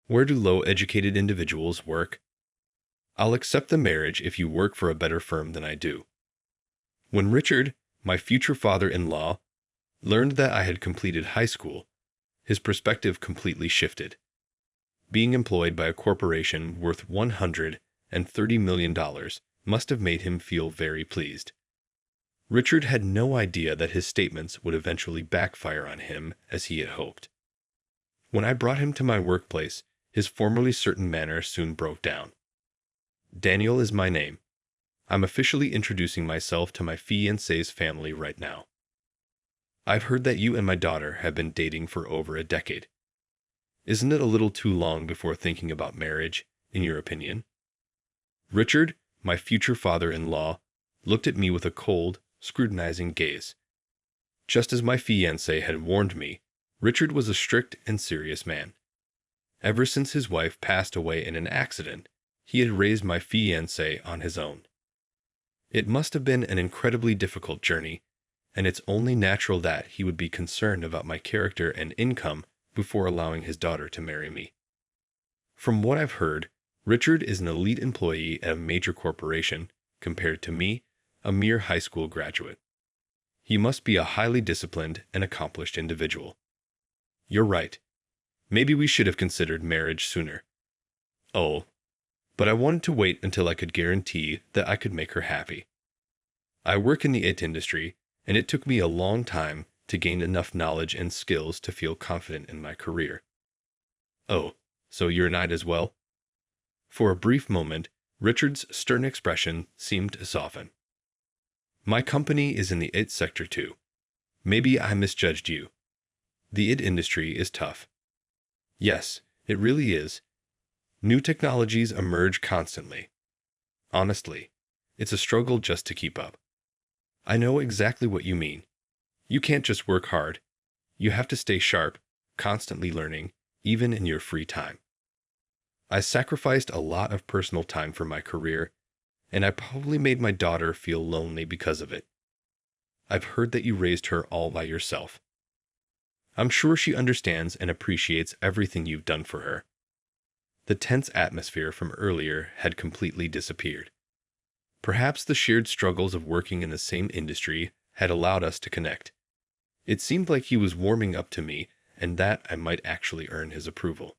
Where do low-educated individuals work? I'll accept the marriage if you work for a better firm than I do. When Richard, my future father-in-law, learned that I had completed high school, his perspective completely shifted. Being employed by a corporation worth $130 million must have made him feel very pleased. Richard had no idea that his statements would eventually backfire on him as he had hoped. When I brought him to my workplace, his formerly certain manner soon broke down. Daniel is my name. I'm officially introducing myself to my fiancé's family right now. I've heard that you and my daughter have been dating for over a decade. Isn't it a little too long before thinking about marriage, in your opinion? Richard, my future father-in-law, looked at me with a cold, scrutinizing gaze. Just as my fiancé had warned me, Richard was a strict and serious man. Ever since his wife passed away in an accident, he had raised my fiancé on his own. It must have been an incredibly difficult journey, and it's only natural that he would be concerned about my character and income before allowing his daughter to marry me. From what I've heard, Richard is an elite employee at a major corporation, compared to me, a mere high school graduate. He must be a highly disciplined and accomplished individual. You're right. Maybe we should have considered marriage sooner. Oh, but I wanted to wait until I could guarantee that I could make her happy. I work in the IT industry, and it took me a long time to gain enough knowledge and skills to feel confident in my career. Oh, so you're an IT as well? For a brief moment, Richard's stern expression seemed to soften. My company is in the IT sector too. Maybe I misjudged you. The IT industry is tough. Yes, it really is. New technologies emerge constantly. Honestly, it's a struggle just to keep up. I know exactly what you mean. You can't just work hard. You have to stay sharp, constantly learning, even in your free time. I sacrificed a lot of personal time for my career, and I probably made my daughter feel lonely because of it. I've heard that you raised her all by yourself. I'm sure she understands and appreciates everything you've done for her. The tense atmosphere from earlier had completely disappeared. Perhaps the shared struggles of working in the same industry had allowed us to connect. It seemed like he was warming up to me, and that I might actually earn his approval.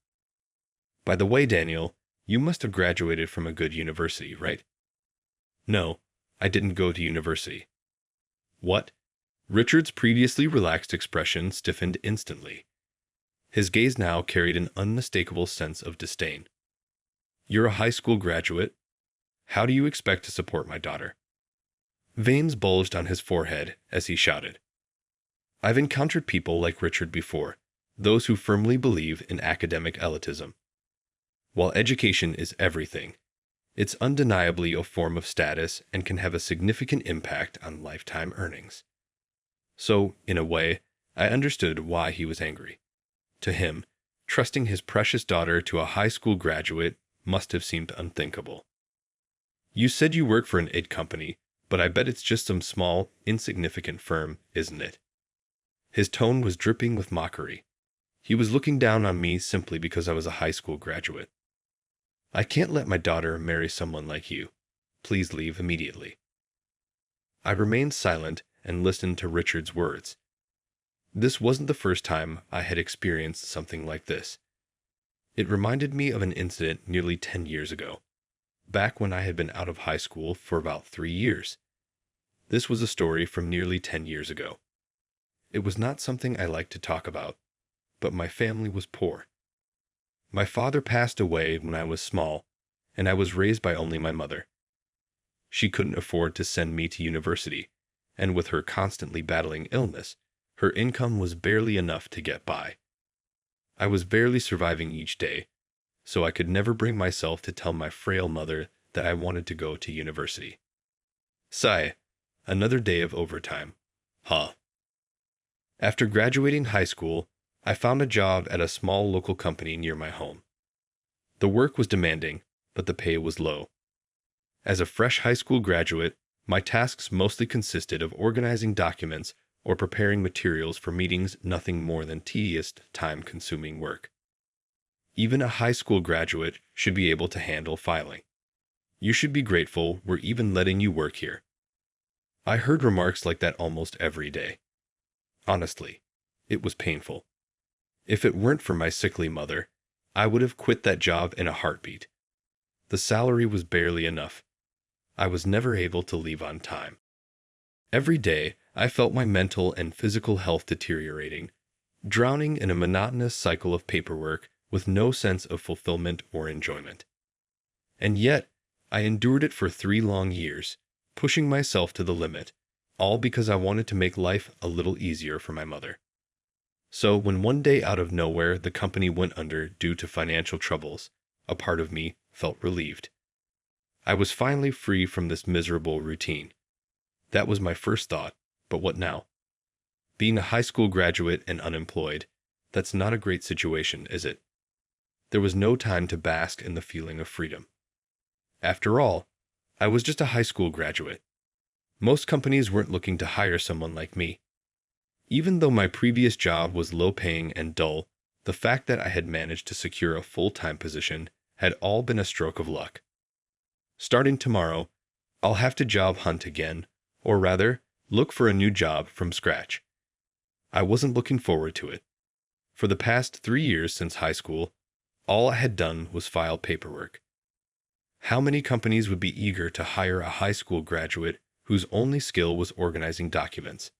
By the way, Daniel, you must have graduated from a good university, right? No, I didn't go to university. What? Richard's previously relaxed expression stiffened instantly. His gaze now carried an unmistakable sense of disdain. You're a high school graduate. How do you expect to support my daughter? Veins bulged on his forehead as he shouted. I've encountered people like Richard before, those who firmly believe in academic elitism. While education is everything, it's undeniably a form of status and can have a significant impact on lifetime earnings. So, in a way, I understood why he was angry. To him, trusting his precious daughter to a high school graduate must have seemed unthinkable. You said you work for an IT company, but I bet it's just some small, insignificant firm, isn't it? His tone was dripping with mockery. He was looking down on me simply because I was a high school graduate. I can't let my daughter marry someone like you. Please leave immediately. I remained silent and listened to Richard's words. This wasn't the first time I had experienced something like this. It reminded me of an incident nearly 10 years ago, back when I had been out of high school for about 3 years. This was a story from nearly 10 years ago. It was not something I liked to talk about, but my family was poor. My father passed away when I was small, and I was raised by only my mother. She couldn't afford to send me to university, and with her constantly battling illness, her income was barely enough to get by. I was barely surviving each day, so I could never bring myself to tell my frail mother that I wanted to go to university. Sigh, another day of overtime. Huh. After graduating high school, I found a job at a small local company near my home. The work was demanding, but the pay was low. As a fresh high school graduate, my tasks mostly consisted of organizing documents or preparing materials for meetings, nothing more than tedious, time-consuming work. Even a high school graduate should be able to handle filing. You should be grateful we're even letting you work here. I heard remarks like that almost every day. Honestly, it was painful. If it weren't for my sickly mother, I would have quit that job in a heartbeat. The salary was barely enough. I was never able to leave on time. Every day, I felt my mental and physical health deteriorating, drowning in a monotonous cycle of paperwork with no sense of fulfillment or enjoyment. And yet, I endured it for 3 long years, pushing myself to the limit, all because I wanted to make life a little easier for my mother. So when one day out of nowhere the company went under due to financial troubles, a part of me felt relieved. I was finally free from this miserable routine. That was my first thought, but what now? Being a high school graduate and unemployed, that's not a great situation, is it? There was no time to bask in the feeling of freedom. After all, I was just a high school graduate. Most companies weren't looking to hire someone like me. Even though my previous job was low-paying and dull, the fact that I had managed to secure a full-time position had all been a stroke of luck. Starting tomorrow, I'll have to job hunt again, or rather, look for a new job from scratch. I wasn't looking forward to it. For the past 3 years since high school, all I had done was file paperwork. How many companies would be eager to hire a high school graduate whose only skill was organizing documents?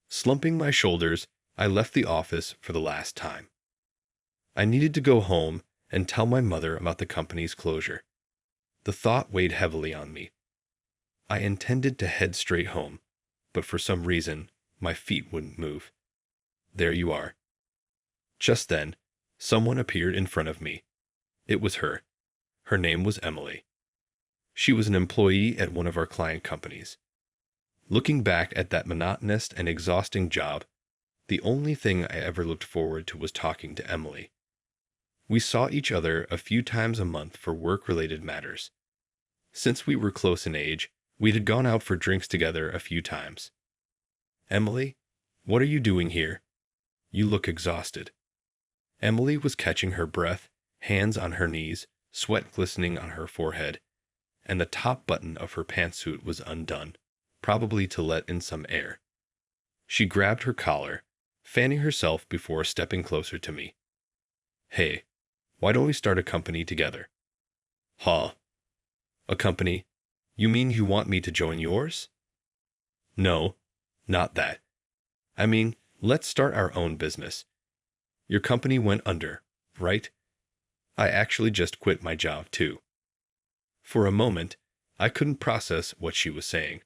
Slumping my shoulders, I left the office for the last time. I needed to go home and tell my mother about the company's closure. The thought weighed heavily on me. I intended to head straight home, but for some reason, my feet wouldn't move. There you are. Just then, someone appeared in front of me. It was her. Her name was Emily. She was an employee at one of our client companies. Looking back at that monotonous and exhausting job, the only thing I ever looked forward to was talking to Emily. We saw each other a few times a month for work-related matters. Since we were close in age, we had gone out for drinks together a few times. "Emily, what are you doing here? You look exhausted." Emily was catching her breath, hands on her knees, sweat glistening on her forehead, and the top button of her pantsuit was undone, probably to let in some air. She grabbed her collar, fanning herself before stepping closer to me. "Hey, why don't we start a company together?" "Huh? A company? You mean you want me to join yours?" "No, not that. I mean, let's start our own business. Your company went under, right? I actually just quit my job too." For a moment, I couldn't process what she was saying.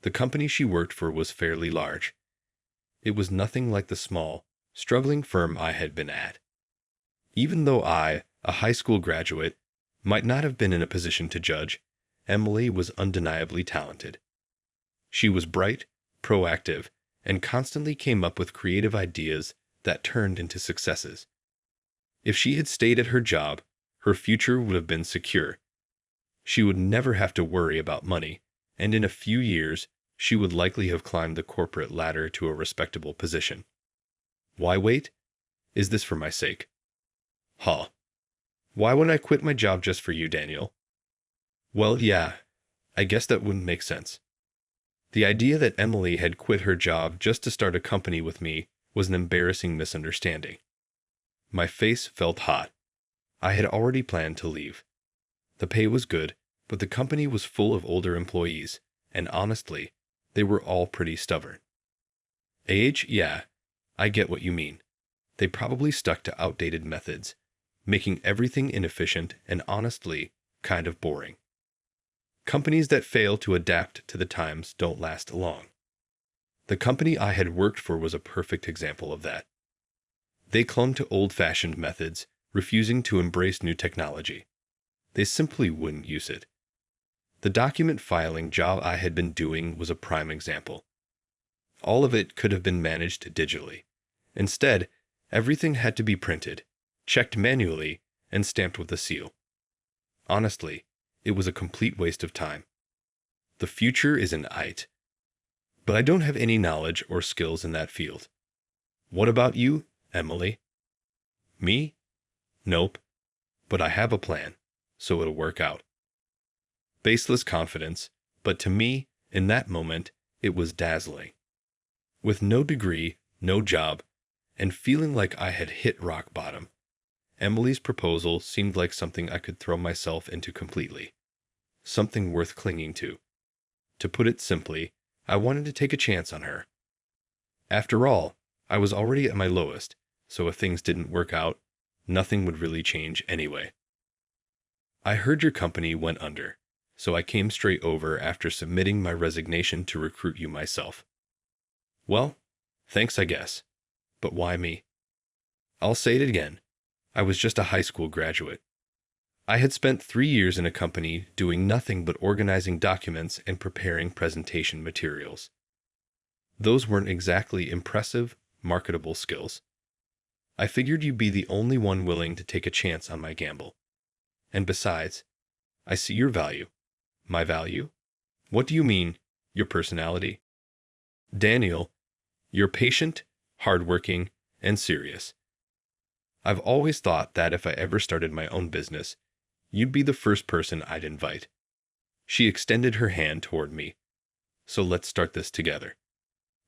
The company she worked for was fairly large. It was nothing like the small, struggling firm I had been at. Even though I, a high school graduate, might not have been in a position to judge, Emily was undeniably talented. She was bright, proactive, and constantly came up with creative ideas that turned into successes. If she had stayed at her job, her future would have been secure. She would never have to worry about money, and in a few years, she would likely have climbed the corporate ladder to a respectable position. Why wait? Is this for my sake? Huh. Why would I quit my job just for you, Daniel? Well, yeah, I guess that wouldn't make sense. The idea that Emily had quit her job just to start a company with me was an embarrassing misunderstanding. My face felt hot. I had already planned to leave. The pay was good, but the company was full of older employees, and honestly, they were all pretty stubborn. Age, yeah, I get what you mean. They probably stuck to outdated methods, making everything inefficient and honestly, kind of boring. Companies that fail to adapt to the times don't last long. The company I had worked for was a perfect example of that. They clung to old-fashioned methods, refusing to embrace new technology. They simply wouldn't use it. The document filing job I had been doing was a prime example. All of it could have been managed digitally. Instead, everything had to be printed, checked manually, and stamped with a seal. Honestly, it was a complete waste of time. The future is in aita. But I don't have any knowledge or skills in that field. What about you, Emily? Me? Nope, but I have a plan, so it'll work out. Baseless confidence, but to me, in that moment, it was dazzling. With no degree, no job, and feeling like I had hit rock bottom, Emily's proposal seemed like something I could throw myself into completely. Something worth clinging to. To put it simply, I wanted to take a chance on her. After all, I was already at my lowest, so if things didn't work out, nothing would really change anyway. I heard your company went under, so I came straight over after submitting my resignation to recruit you myself. Well, thanks I guess. But why me? I'll say it again. I was just a high school graduate. I had spent 3 years in a company doing nothing but organizing documents and preparing presentation materials. Those weren't exactly impressive, marketable skills. I figured you'd be the only one willing to take a chance on my gamble. And besides, I see your value. My value? What do you mean, your personality? Daniel, you're patient, hardworking, and serious. I've always thought that if I ever started my own business, you'd be the first person I'd invite. She extended her hand toward me. So let's start this together.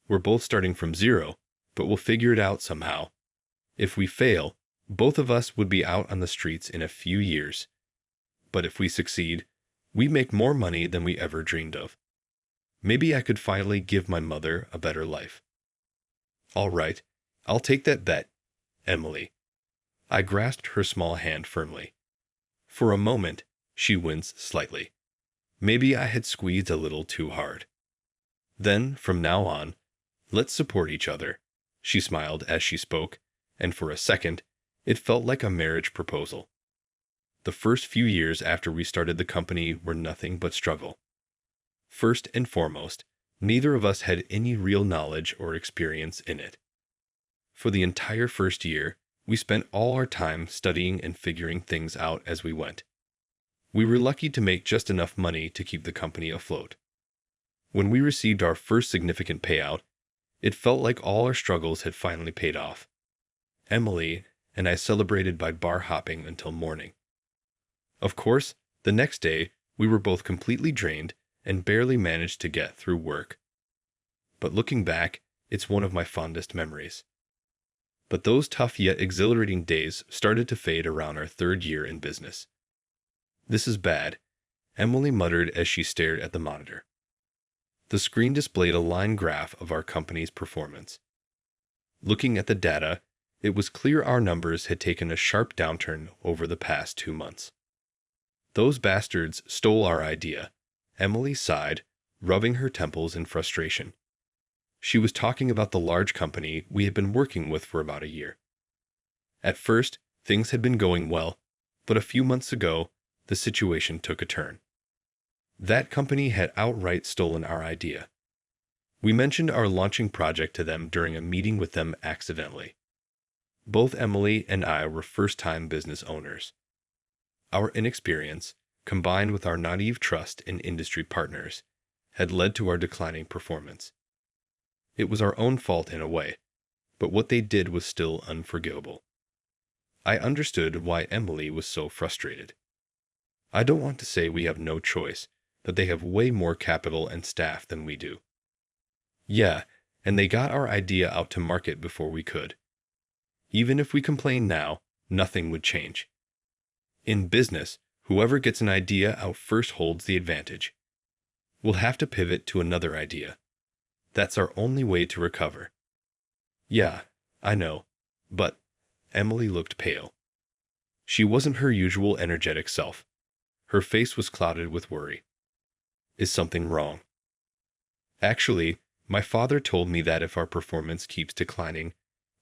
We're both starting from zero, but we'll figure it out somehow. If we fail, both of us would be out on the streets in a few years. But if we succeed, we make more money than we ever dreamed of. Maybe I could finally give my mother a better life. All right, I'll take that bet, Emily. I grasped her small hand firmly. For a moment, she winced slightly. Maybe I had squeezed a little too hard. Then, from now on, let's support each other. She smiled as she spoke, and for a second, it felt like a marriage proposal. The first few years after we started the company were nothing but struggle. First and foremost, neither of us had any real knowledge or experience in it. For the entire first year, we spent all our time studying and figuring things out as we went. We were lucky to make just enough money to keep the company afloat. When we received our first significant payout, it felt like all our struggles had finally paid off. Emily and I celebrated by bar hopping until morning. Of course, the next day, we were both completely drained and barely managed to get through work. But looking back, it's one of my fondest memories. But those tough yet exhilarating days started to fade around our third year in business. This is bad, Emily muttered as she stared at the monitor. The screen displayed a line graph of our company's performance. Looking at the data, it was clear our numbers had taken a sharp downturn over the past 2 months. Those bastards stole our idea, Emily sighed, rubbing her temples in frustration. She was talking about the large company we had been working with for about a year. At first, things had been going well, but a few months ago, the situation took a turn. That company had outright stolen our idea. We mentioned our launching project to them during a meeting with them accidentally. Both Emily and I were first-time business owners. Our inexperience, combined with our naive trust in industry partners, had led to our declining performance. It was our own fault in a way, but what they did was still unforgivable. I understood why Emily was so frustrated. I don't want to say we have no choice, that they have way more capital and staff than we do. Yeah, and they got our idea out to market before we could. Even if we complain now, nothing would change. In business, whoever gets an idea out first holds the advantage. We'll have to pivot to another idea. That's our only way to recover. Yeah, I know, but Emily looked pale. She wasn't her usual energetic self. Her face was clouded with worry. Is something wrong? Actually, my father told me that if our performance keeps declining,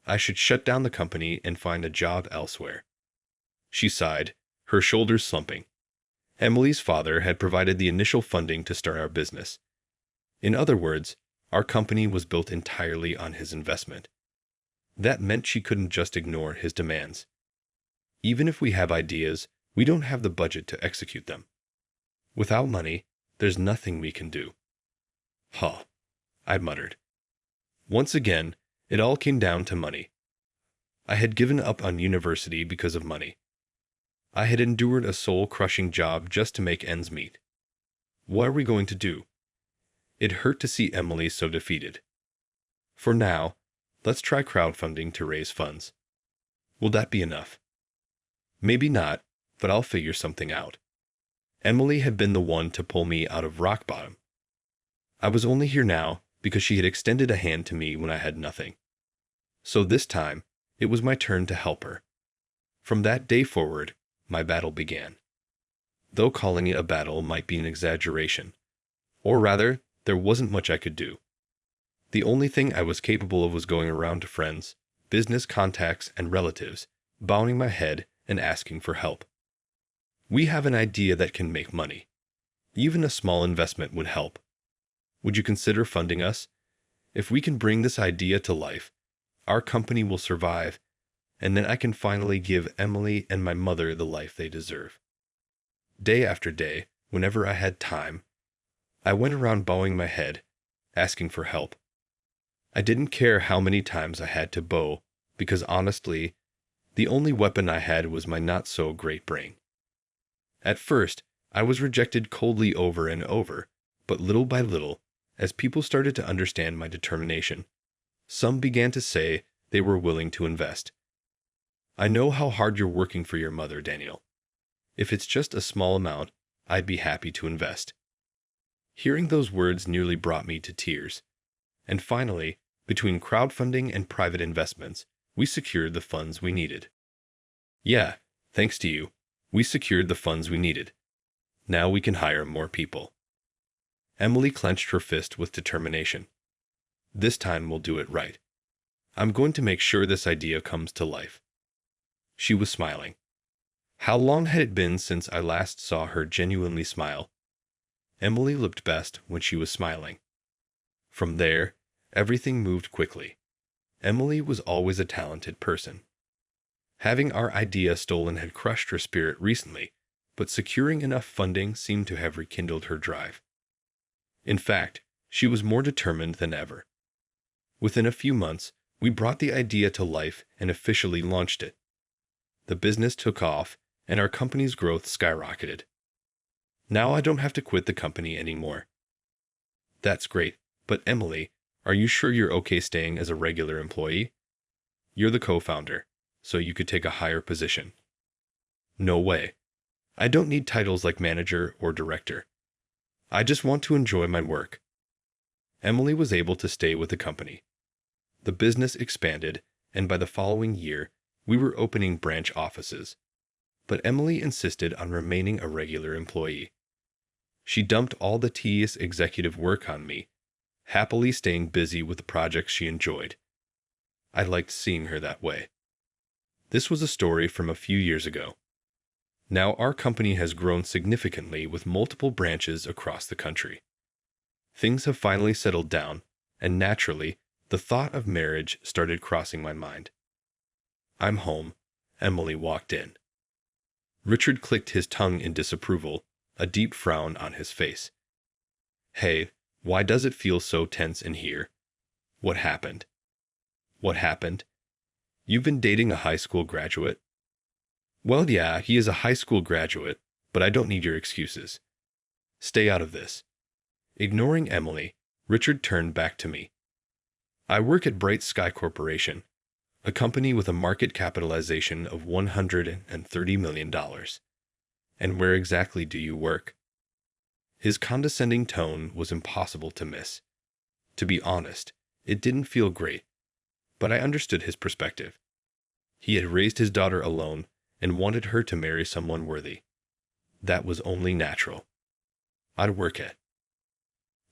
I should shut down the company and find a job elsewhere. She sighed, her shoulders slumping. Emily's father had provided the initial funding to start our business. In other words, our company was built entirely on his investment. That meant she couldn't just ignore his demands. Even if we have ideas, we don't have the budget to execute them. Without money, there's nothing we can do. Huh, I muttered. Once again, it all came down to money. I had given up on university because of money. I had endured a soul-crushing job just to make ends meet. What are we going to do? It hurt to see Emily so defeated. For now, let's try crowdfunding to raise funds. Will that be enough? Maybe not, but I'll figure something out. Emily had been the one to pull me out of rock bottom. I was only here now because she had extended a hand to me when I had nothing. So this time, it was my turn to help her. From that day forward, my battle began. Though calling it a battle might be an exaggeration. Or rather, there wasn't much I could do. The only thing I was capable of was going around to friends, business contacts, and relatives, bowing my head and asking for help. We have an idea that can make money. Even a small investment would help. Would you consider funding us? If we can bring this idea to life, our company will survive, and then I can finally give Emily and my mother the life they deserve. Day after day, whenever I had time, I went around bowing my head, asking for help. I didn't care how many times I had to bow, because honestly, the only weapon I had was my not-so-great brain. At first, I was rejected coldly over and over, but little by little, as people started to understand my determination, some began to say they were willing to invest. I know how hard you're working for your mother, Daniel. If it's just a small amount, I'd be happy to invest. Hearing those words nearly brought me to tears. And finally, between crowdfunding and private investments, we secured the funds we needed. Yeah, thanks to you, we secured the funds we needed. Now we can hire more people. Emily clenched her fist with determination. This time we'll do it right. I'm going to make sure this idea comes to life. She was smiling. How long had it been since I last saw her genuinely smile? Emily looked best when she was smiling. From there, everything moved quickly. Emily was always a talented person. Having our idea stolen had crushed her spirit recently, but securing enough funding seemed to have rekindled her drive. In fact, she was more determined than ever. Within a few months, we brought the idea to life and officially launched it. The business took off, and our company's growth skyrocketed. Now I don't have to quit the company anymore. That's great, but Emily, are you sure you're okay staying as a regular employee? You're the co-founder, so you could take a higher position. No way. I don't need titles like manager or director. I just want to enjoy my work. Emily was able to stay with the company. The business expanded, and by the following year, we were opening branch offices. But Emily insisted on remaining a regular employee. She dumped all the tedious executive work on me, happily staying busy with the projects she enjoyed. I liked seeing her that way. This was a story from a few years ago. Now our company has grown significantly with multiple branches across the country. Things have finally settled down, and naturally, the thought of marriage started crossing my mind. I'm home. Emily walked in. Richard clicked his tongue in disapproval, a deep frown on his face. Hey, why does it feel so tense in here? What happened? What happened? You've been dating a high school graduate? Well, yeah, he is a high school graduate, but I don't need your excuses. Stay out of this. Ignoring Emily, Richard turned back to me. I work at Bright Sky Corporation, a company with a market capitalization of $130 million. And where exactly do you work? His condescending tone was impossible to miss. To be honest, it didn't feel great, but I understood his perspective. He had raised his daughter alone and wanted her to marry someone worthy. That was only natural. I'd work at,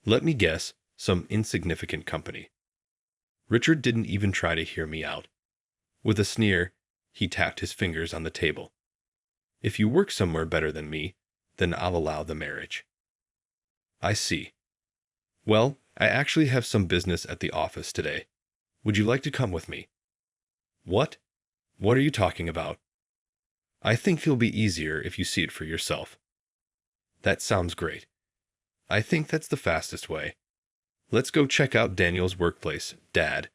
let me guess, some insignificant company. Richard didn't even try to hear me out. With a sneer, he tapped his fingers on the table. If you work somewhere better than me, then I'll allow the marriage. I see. Well, I actually have some business at the office today. Would you like to come with me? What? What are you talking about? I think it'll be easier if you see it for yourself. That sounds great. I think that's the fastest way. Let's go check out Daniel's workplace, Dad.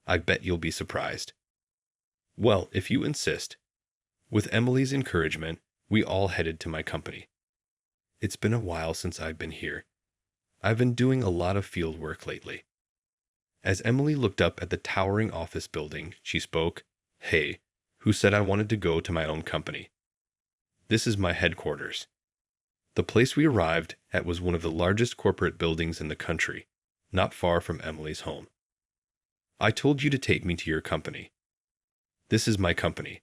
I bet you'll be surprised. Well, if you insist. With Emily's encouragement, We all headed to my company. It's been a while since I've been here. I've been doing a lot of field work lately. As Emily looked up at the towering office building, she spoke, "Hey, who said I wanted to go to my own company? This is my headquarters." The place we arrived at was one of the largest corporate buildings in the country, not far from Emily's home. "I told you to take me to your company. This is my company."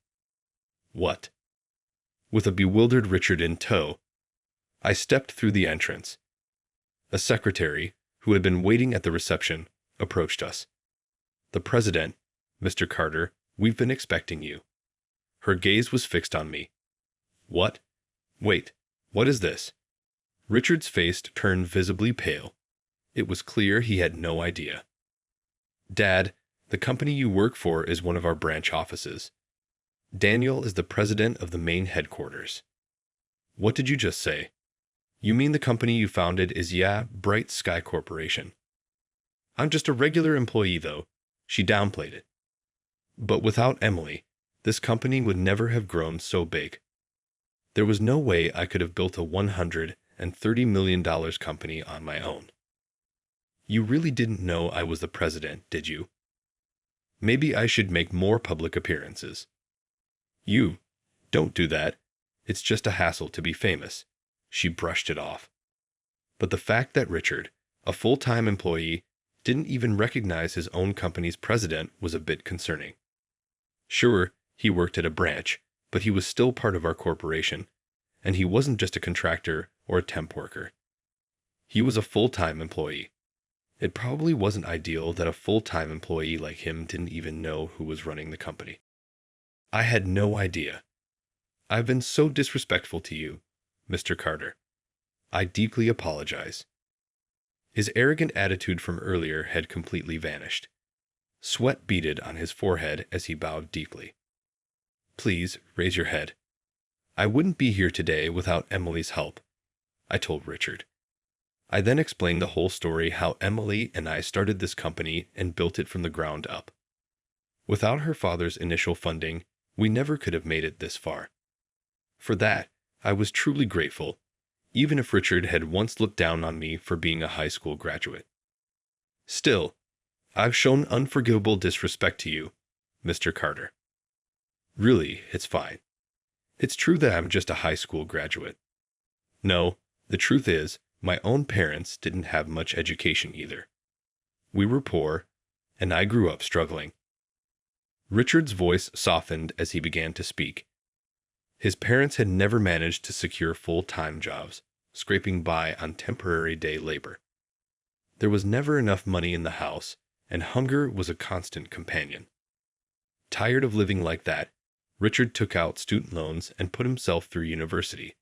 "What?" With a bewildered Richard in tow, I stepped through the entrance. A secretary, who had been waiting at the reception, approached us. "The president, Mr. Carter, we've been expecting you." Her gaze was fixed on me. "What? Wait, what is this?" Richard's face turned visibly pale. It was clear he had no idea. "Dad, the company you work for is one of our branch offices. Daniel is the president of the main headquarters." "What did you just say?" "You mean the company you founded is Bright Sky Corporation." "I'm just a regular employee, though." She downplayed it. "But without Emily, this company would never have grown so big. There was no way I could have built a $130 million company on my own." "You really didn't know I was the president, did you? Maybe I should make more public appearances." "You don't do that. It's just a hassle to be famous." She brushed it off. But the fact that Richard, a full-time employee, didn't even recognize his own company's president was a bit concerning. Sure, he worked at a branch, but he was still part of our corporation, and he wasn't just a contractor or a temp worker. He was a full-time employee. It probably wasn't ideal that a full-time employee like him didn't even know who was running the company. "I had no idea. I've been so disrespectful to you, Mr. Carter. I deeply apologize." His arrogant attitude from earlier had completely vanished. Sweat beaded on his forehead as he bowed deeply. "Please, raise your head. I wouldn't be here today without Emily's help," I told Richard. I then explained the whole story, how Emily and I started this company and built it from the ground up. Without her father's initial funding, we never could have made it this far. For that, I was truly grateful, even if Richard had once looked down on me for being a high school graduate. "Still, I've shown unforgivable disrespect to you, Mr. Carter." "Really, it's fine. It's true that I'm just a high school graduate." "No, the truth is, my own parents didn't have much education either. We were poor, and I grew up struggling." Richard's voice softened as he began to speak. His parents had never managed to secure full-time jobs, scraping by on temporary day labor. There was never enough money in the house, and hunger was a constant companion. Tired of living like that, Richard took out student loans and put himself through university.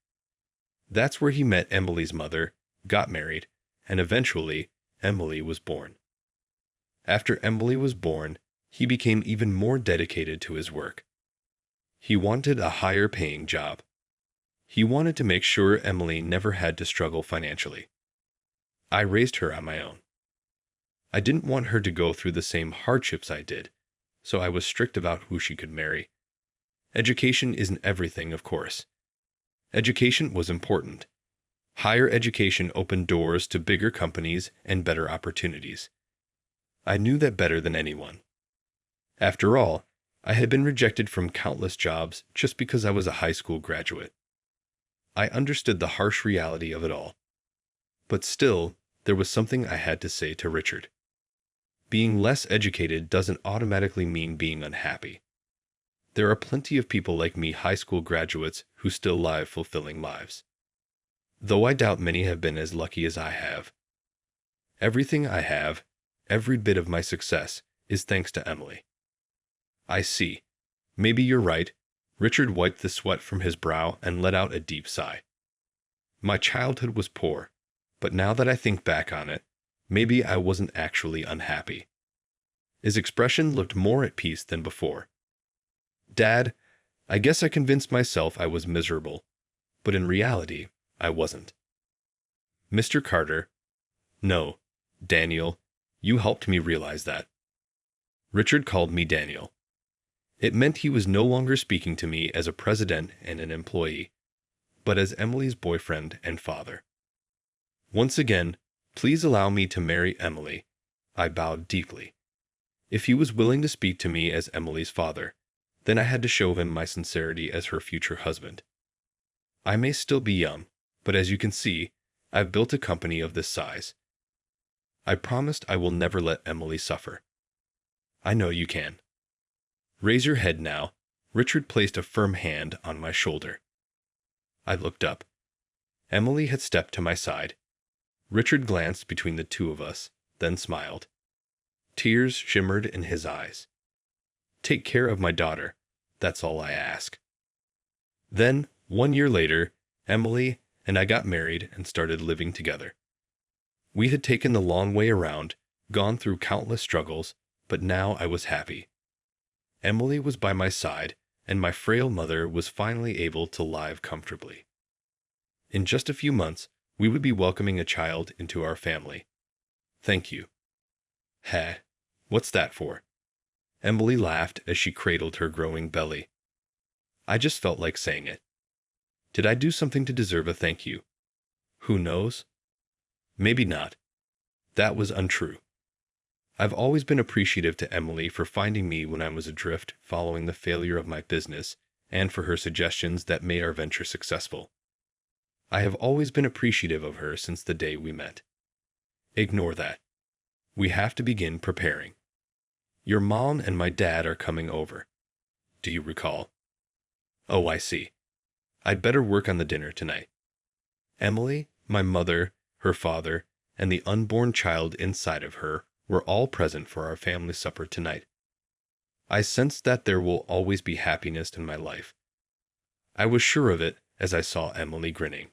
That's where he met Emily's mother, got married, and eventually, Emily was born. After Emily was born, he became even more dedicated to his work. He wanted a higher-paying job. He wanted to make sure Emily never had to struggle financially. I raised her on my own. I didn't want her to go through the same hardships I did, so I was strict about who she could marry. Education isn't everything, of course. Education was important. Higher education opened doors to bigger companies and better opportunities. I knew that better than anyone. After all, I had been rejected from countless jobs just because I was a high school graduate. I understood the harsh reality of it all. But still, there was something I had to say to Richard. Being less educated doesn't automatically mean being unhappy. There are plenty of people like me, high school graduates, who still live fulfilling lives. Though I doubt many have been as lucky as I have. Everything I have, every bit of my success, is thanks to Emily. I see. Maybe you're right. Richard wiped the sweat from his brow and let out a deep sigh. My childhood was poor, but now that I think back on it, maybe I wasn't actually unhappy. His expression looked more at peace than before. Dad, I guess I convinced myself I was miserable, but in reality, I wasn't. Mr. Carter, no, Daniel, you helped me realize that. Richard called me Daniel. It meant he was no longer speaking to me as a president and an employee. but as Emily's boyfriend and father. Once again, please allow me to marry Emily. I bowed deeply. If he was willing to speak to me as Emily's father, then I had to show him my sincerity as her future husband. I may still be young, but as you can see, I've built a company of this size. I promised I will never let Emily suffer. I know you can. Raise your head now. Richard placed a firm hand on my shoulder. I looked up. Emily had stepped to my side. Richard glanced between the two of us, then smiled. Tears shimmered in his eyes. Take care of my daughter. That's all I ask. Then, 1 year later, Emily and I got married and started living together. We had taken the long way around, gone through countless struggles, but now I was happy. Emily was by my side, and my frail mother was finally able to live comfortably. In just a few months, we would be welcoming a child into our family. Thank you. Heh, what's that for? Emily laughed as she cradled her growing belly. I just felt like saying it. Did I do something to deserve a thank you? Who knows? Maybe not. That was untrue. I've always been appreciative to Emily for finding me when I was adrift following the failure of my business and for her suggestions that made our venture successful. I have always been appreciative of her since the day we met. Ignore that. We have to begin preparing. Your mom and my dad are coming over. Do you recall? Oh, I see. I'd better work on the dinner tonight. Emily, my mother, her father, and the unborn child inside of her were all present for our family supper tonight. I sensed that there will always be happiness in my life. I was sure of it as I saw Emily grinning.